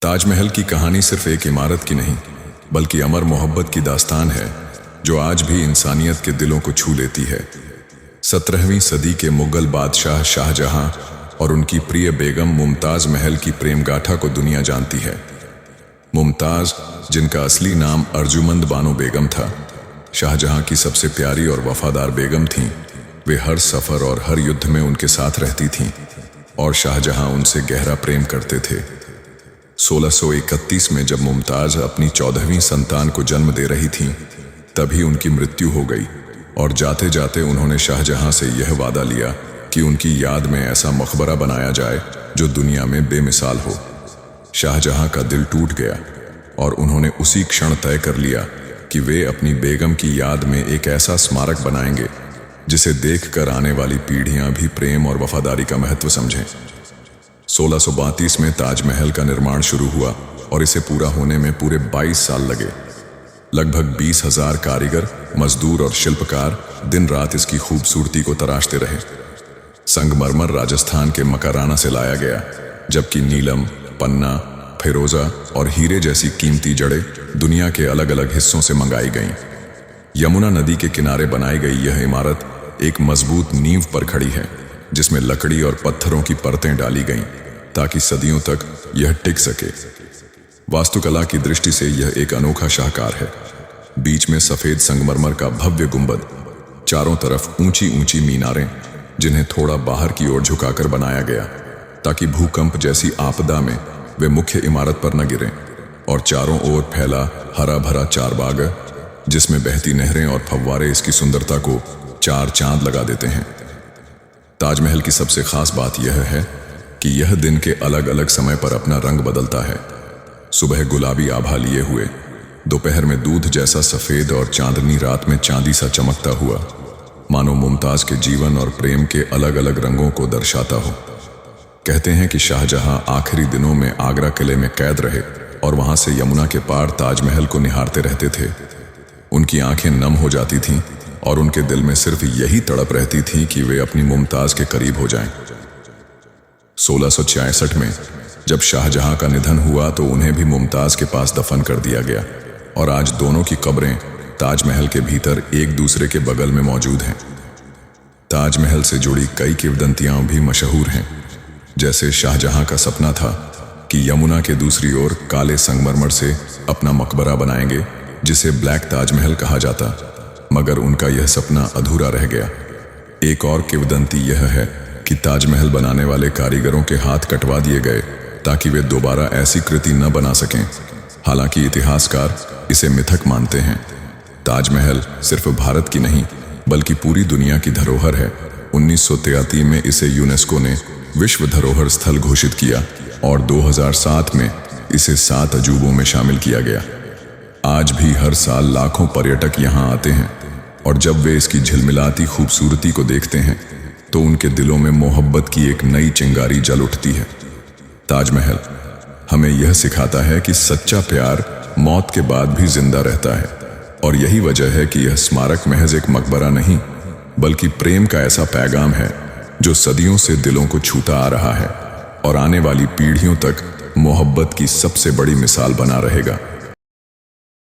ताजमहल की कहानी सिर्फ एक इमारत की नहीं, बल्कि अमर मोहब्बत की दास्तान है जो आज भी इंसानियत के दिलों को छू लेती है। 17वीं सदी के मुगल बादशाह शाहजहां और उनकी प्रिय बेगम मुमताज महल की प्रेम गाथा को दुनिया जानती है। मुमताज, जिनका असली नाम अर्जुमंद बानो बेगम था, शाहजहां की सबसे प्यारी और वफादार बेगम थीं। वे हर सफ़र और हर युद्ध में उनके साथ रहती थीं और शाहजहां उनसे गहरा प्रेम करते थे। 1631 में जब मुमताज अपनी 14वीं संतान को जन्म दे रही थीं, तभी उनकी मृत्यु हो गई और जाते जाते उन्होंने शाहजहां से यह वादा लिया कि उनकी याद में ऐसा मकबरा बनाया जाए जो दुनिया में बेमिसाल हो। शाहजहां का दिल टूट गया और उन्होंने उसी क्षण तय कर लिया कि वे अपनी बेगम की याद में एक ऐसा स्मारक बनाएंगे जिसे देखकर आने वाली पीढ़ियां भी प्रेम और वफादारी का महत्व समझें। 1632 में ताजमहल का निर्माण शुरू हुआ और इसे पूरा होने में पूरे 22 साल लगे। लगभग 20,000 कारीगर, मजदूर और शिल्पकार दिन रात इसकी खूबसूरती को तराशते रहे। संगमरमर राजस्थान के मकराना से लाया गया, जबकि नीलम, पन्ना, फिरोजा और हीरे जैसी कीमती जड़ें दुनिया के अलग अलग हिस्सों से मंगाई गईं। यमुना नदी के किनारे बनाई गई यह इमारत एक मजबूत नींव पर खड़ी है, जिसमें लकड़ी और पत्थरों की परतें डाली गईं ताकि सदियों तक यह टिक सके। वास्तुकला की दृष्टि से यह एक अनोखा शाहकार है। बीच में सफेद संगमरमर का भव्य गुंबद, चारों तरफ ऊंची ऊंची मीनारें जिन्हें थोड़ा बाहर की ओर झुकाकर बनाया गया ताकि भूकंप जैसी आपदा में वे मुख्य इमारत पर न गिरें, और चारों ओर फैला हरा भरा चारबाग जिसमें बहती नहरें और फव्वारे इसकी सुंदरता को चार चांद लगा देते हैं। ताजमहल की सबसे खास बात यह है कि यह दिन के अलग अलग समय पर अपना रंग बदलता है। सुबह गुलाबी आभा लिए हुए, दोपहर में दूध जैसा सफेद और चांदनी रात में चांदी सा चमकता हुआ, मानो मुमताज के जीवन और प्रेम के अलग अलग रंगों को दर्शाता हो। कहते हैं कि शाहजहां आखिरी दिनों में आगरा किले में कैद रहे और वहां से यमुना के पार ताजमहल को निहारते रहते थे। उनकी आंखें नम हो जाती थीं और उनके दिल में सिर्फ यही तड़प रहती थी कि वे अपनी मुमताज के करीब हो जाएं। 1666 में जब शाहजहां का निधन हुआ तो उन्हें भी मुमताज के पास दफन कर दिया गया और आज दोनों की कब्रें ताजमहल के भीतर एक दूसरे के बगल में मौजूद हैं। ताजमहल से जुड़ी कई किंवदंतियां भी मशहूर हैं, जैसे शाहजहां का सपना था कि यमुना के दूसरी ओर काले संगमरमर से अपना मकबरा बनाएंगे जिसे ब्लैक ताजमहल कहा जाता, मगर उनका यह सपना अधूरा रह गया। एक और किंवदंती यह है कि ताजमहल बनाने वाले कारीगरों के हाथ कटवा दिए गए ताकि वे दोबारा ऐसी कृति न बना सकें। हालांकि इतिहासकार इसे मिथक मानते हैं। ताजमहल सिर्फ भारत की नहीं, बल्कि पूरी दुनिया की धरोहर है। 1933 में इसे यूनेस्को ने विश्व धरोहर स्थल घोषित किया और 2007 में इसे 7 अजूबों में शामिल किया गया। आज भी हर साल लाखों पर्यटक यहाँ आते हैं और जब वे इसकी झिलमिलाती खूबसूरती को देखते हैं तो उनके दिलों में मोहब्बत की एक नई चिंगारी जल उठती है। ताजमहल हमें यह सिखाता है कि सच्चा प्यार मौत के बाद भी जिंदा रहता है, और यही वजह है कि यह स्मारक महज एक मकबरा नहीं, बल्कि प्रेम का ऐसा पैगाम है जो सदियों से दिलों को छूता आ रहा है और आने वाली पीढ़ियों तक मोहब्बत की सबसे बड़ी मिसाल बना रहेगा।